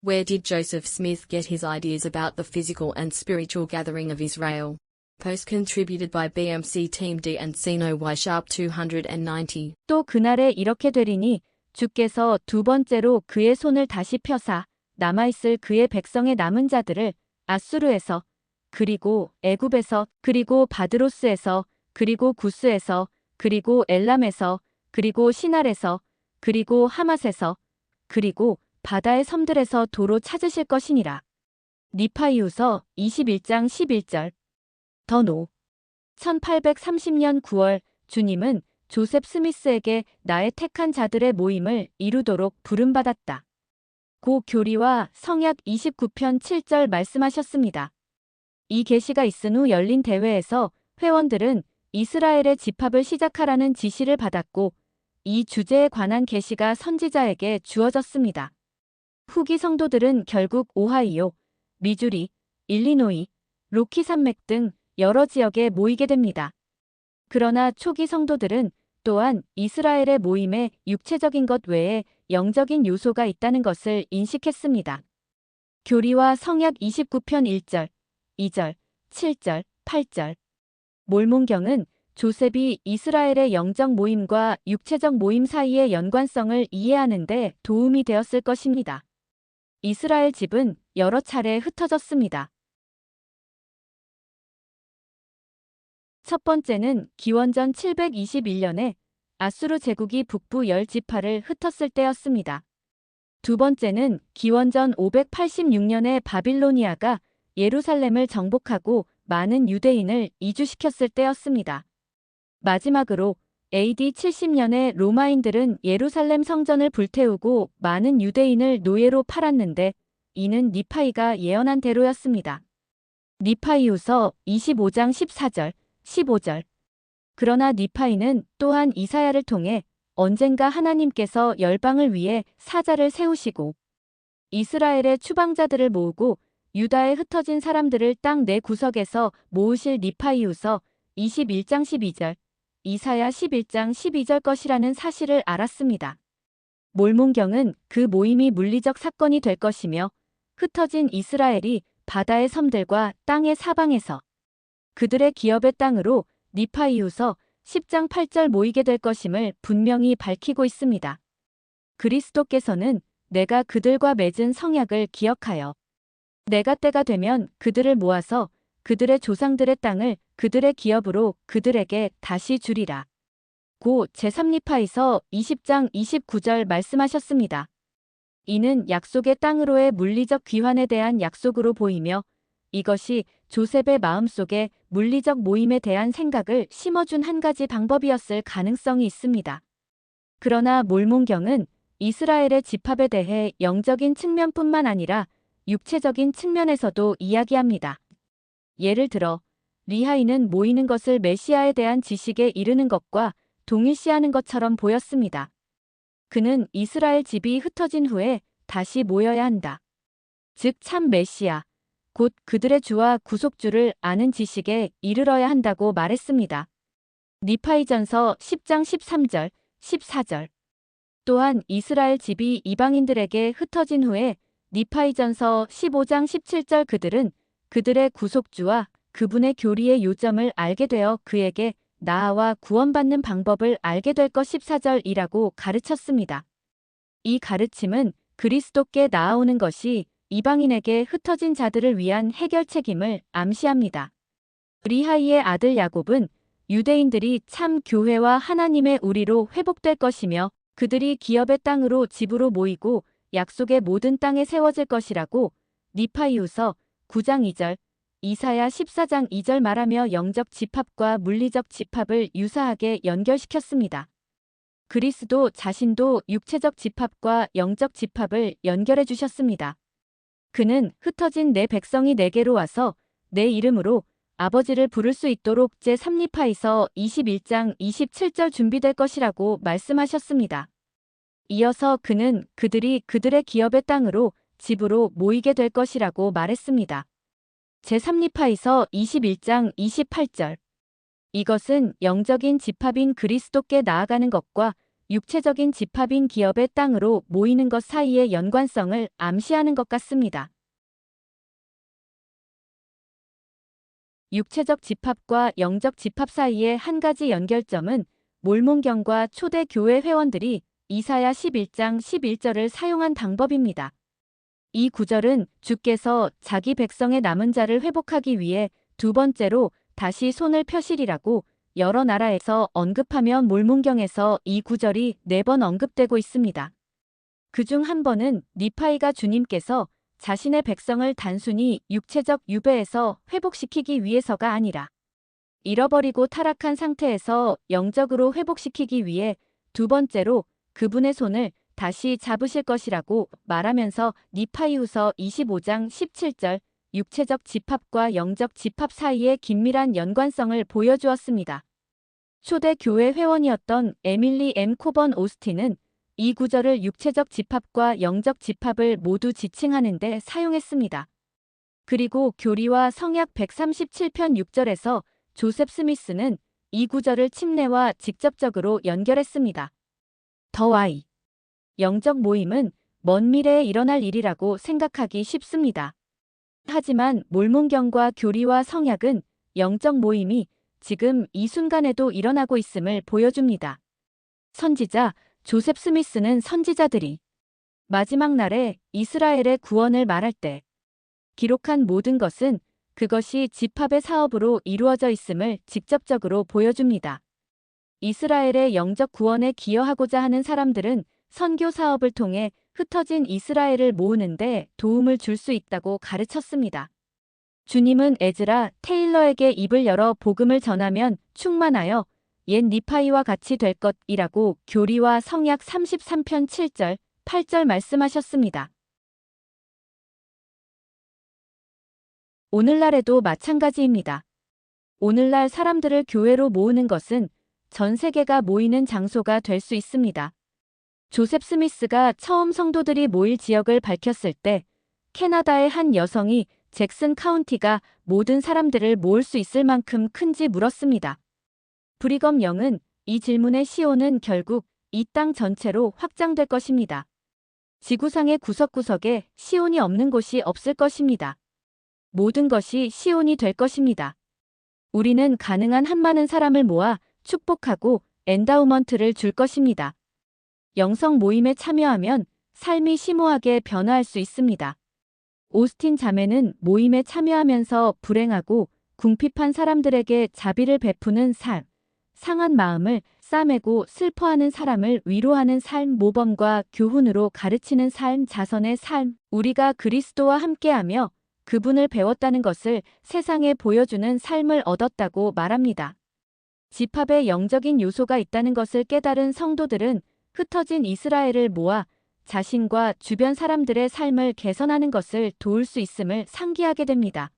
Where did Joseph Smith get his ideas about the physical and spiritual gathering of Israel? Post contributed by BMC Team D and Sino Y Sharp 290. 또 그날에 이렇게 되리니 주께서 두 번째로 그의 손을 다시 펴사 남아있을 그의 백성의 남은 자들을 아수르에서 그리고 애굽에서 그리고 바드로스에서 그리고 구스에서 그리고 엘람에서 그리고 시날에서 그리고 하맛에서 그리고 바다의 섬들에서 도로 찾으실 것이니라. 니파이후서 21장 11절. 더노 1830년 9월 주님은 조셉 스미스에게 나의 택한 자들의 모임을 이루도록 부름받았다. 고 교리와 성약 29편 7절 말씀하셨습니다. 이 계시가 있은 후 열린 대회에서 회원들은 이스라엘의 집합을 시작하라는 지시를 받았고 이 주제에 관한 계시가 선지자에게 주어졌습니다. 후기 성도들은 결국 오하이오, 미주리, 일리노이, 로키 산맥 등 여러 지역에 모이게 됩니다. 그러나 초기 성도들은 또한 이스라엘의 모임에 육체적인 것 외에 영적인 요소가 있다는 것을 인식했습니다. 교리와 성약 29편 1절, 2절, 7절, 8절. 몰몬경은 조셉이 이스라엘의 영적 모임과 육체적 모임 사이의 연관성을 이해하는 데 도움이 되었을 것입니다. 이스라엘 집은 여러 차례 흩어졌습니다. 첫 번째는 기원전 721년에 아수르 제국이 북부 10지파를 흩었을 때였습니다. 두 번째는 기원전 586년에 바빌로니아가 예루살렘을 정복하고 많은 유대인을 이주시켰을 때였습니다. 마지막으로 AD 70년에 로마인들은 예루살렘 성전을 불태우고 많은 유대인을 노예로 팔았는데 이는 니파이가 예언한 대로였습니다. 니파이후서 25장 14절, 15절. 그러나 니파이는 또한 이사야를 통해 언젠가 하나님께서 열방을 위해 사자를 세우시고 이스라엘의 추방자들을 모으고 유다에 흩어진 사람들을 땅 네 구석에서 모으실 니파이후서 21장 12절, 이사야 11장 12절 것이라는 사실을 알았습니다. 몰몬경은 그 모임이 물리적 사건이 될 것이며 흩어진 이스라엘이 바다의 섬들과 땅의 사방에서 그들의 기업의 땅으로 니파이후서 10장 8절 모이게 될 것임을 분명히 밝히고 있습니다. 그리스도께서는 내가 그들과 맺은 성약을 기억하여 내가 때가 되면 그들을 모아서 그들의 조상들의 땅을 그들의 기업으로 그들에게 다시 주리라. 고 제3니파이서 20장 29절 말씀하셨습니다. 이는 약속의 땅으로의 물리적 귀환에 대한 약속으로 보이며 이것이 조셉의 마음속에 물리적 모임에 대한 생각을 심어준 한 가지 방법이었을 가능성이 있습니다. 그러나 몰몬경은 이스라엘의 집합에 대해 영적인 측면뿐만 아니라 육체적인 측면에서도 이야기합니다. 예를 들어 리하이는 모이는 것을 메시아에 대한 지식에 이르는 것과 동일시하는 것처럼 보였습니다. 그는 이스라엘 집이 흩어진 후에 다시 모여야 한다. 즉 참 메시아, 곧 그들의 주와 구속주를 아는 지식에 이르러야 한다고 말했습니다. 니파이전서 10장 13절, 14절. 또한 이스라엘 집이 이방인들에게 흩어진 후에 니파이전서 15장 17절 그들은 그들의 구속주와 그분의 교리의 요점을 알게 되어 그에게 나아와 구원받는 방법을 알게 될 것 14절이라고 가르쳤습니다. 이 가르침은 그리스도께 나아오는 것이 이방인에게 흩어진 자들을 위한 해결책임을 암시합니다. 리하이의 아들 야곱은 유대인들이 참 교회와 하나님의 우리로 회복될 것이며 그들이 기업의 땅으로 집으로 모이고 약속의 모든 땅에 세워질 것이라고 니파이후서 9장 2절, 이사야 14장 2절 말하며 영적 집합과 물리적 집합을 유사하게 연결시켰습니다. 그리스도 자신도 육체적 집합과 영적 집합을 연결해 주셨습니다. 그는 흩어진 내 백성이 내게로 와서 내 이름으로 아버지를 부를 수 있도록 제3니파이서 21장 27절 준비될 것이라고 말씀하셨습니다. 이어서 그는 그들이 그들의 기업의 땅으로 집으로 모이게 될 것이라고 말했습니다. 제3니파이서 21장 28절. 이것은 영적인 집합인 그리스도께 나아가는 것과 육체적인 집합인 기업의 땅으로 모이는 것 사이의 연관성을 암시하는 것 같습니다. 육체적 집합과 영적 집합 사이의 한 가지 연결점은 몰몬경과 초대 교회 회원들이 이사야 11장 11절을 사용한 방법입니다. 이 구절은 주께서 자기 백성의 남은 자를 회복하기 위해 두 번째로 다시 손을 펴시리라고 여러 나라에서 언급하며 몰몬경에서 이 구절이 4번 언급되고 있습니다. 그중 한 번은 니파이가 주님께서 자신의 백성을 단순히 육체적 유배에서 회복시키기 위해서가 아니라 잃어버리고 타락한 상태에서 영적으로 회복시키기 위해 두 번째로 그분의 손을 다시 잡으실 것이라고 말하면서 니파이후서 25장 17절 육체적 집합과 영적 집합 사이의 긴밀한 연관성을 보여주었습니다. 초대 교회 회원이었던 에밀리 M. 코번 오스틴은 이 구절을 육체적 집합과 영적 집합을 모두 지칭하는 데 사용했습니다. 그리고 교리와 성약 137편 6절에서 조셉 스미스는 이 구절을 침례와 직접적으로 연결했습니다. 더 Y. 영적 모임은 먼 미래에 일어날 일이라고 생각하기 쉽습니다. 하지만 몰몬경과 교리와 성약은 영적 모임이 지금 이 순간에도 일어나고 있음을 보여줍니다. 선지자 조셉 스미스는 선지자들이 마지막 날에 이스라엘의 구원을 말할 때 기록한 모든 것은 그것이 집합의 사업으로 이루어져 있음을 직접적으로 보여줍니다. 이스라엘의 영적 구원에 기여하고자 하는 사람들은 선교 사업을 통해 흩어진 이스라엘을 모으는 데 도움을 줄 수 있다고 가르쳤습니다. 주님은 에즈라 테일러에게 입을 열어 복음을 전하면 충만하여 옛 니파이와 같이 될 것이라고 교리와 성약 33편 7절, 8절 말씀하셨습니다. 오늘날에도 마찬가지입니다. 오늘날 사람들을 교회로 모으는 것은 전 세계가 모이는 장소가 될 수 있습니다. 조셉 스미스가 처음 성도들이 모일 지역을 밝혔을 때 캐나다의 한 여성이 잭슨 카운티가 모든 사람들을 모을 수 있을 만큼 큰지 물었습니다. 브리검 영은 이 질문의 시온은 결국 이 땅 전체로 확장될 것입니다. 지구상의 구석구석에 시온이 없는 곳이 없을 것입니다. 모든 것이 시온이 될 것입니다. 우리는 가능한 한 많은 사람을 모아 축복하고 엔다우먼트를 줄 것입니다. 영성 모임에 참여하면 삶이 심오하게 변화할 수 있습니다. 오스틴 자매는 모임에 참여하면서 불행하고 궁핍한 사람들에게 자비를 베푸는 삶, 상한 마음을 싸매고 슬퍼하는 사람을 위로하는 삶, 모범과 교훈으로 가르치는 삶, 자선의 삶, 우리가 그리스도와 함께하며 그분을 배웠다는 것을 세상에 보여주는 삶을 얻었다고 말합니다. 집합에 영적인 요소가 있다는 것을 깨달은 성도들은 흩어진 이스라엘을 모아 자신과 주변 사람들의 삶을 개선하는 것을 도울 수 있음을 상기하게 됩니다.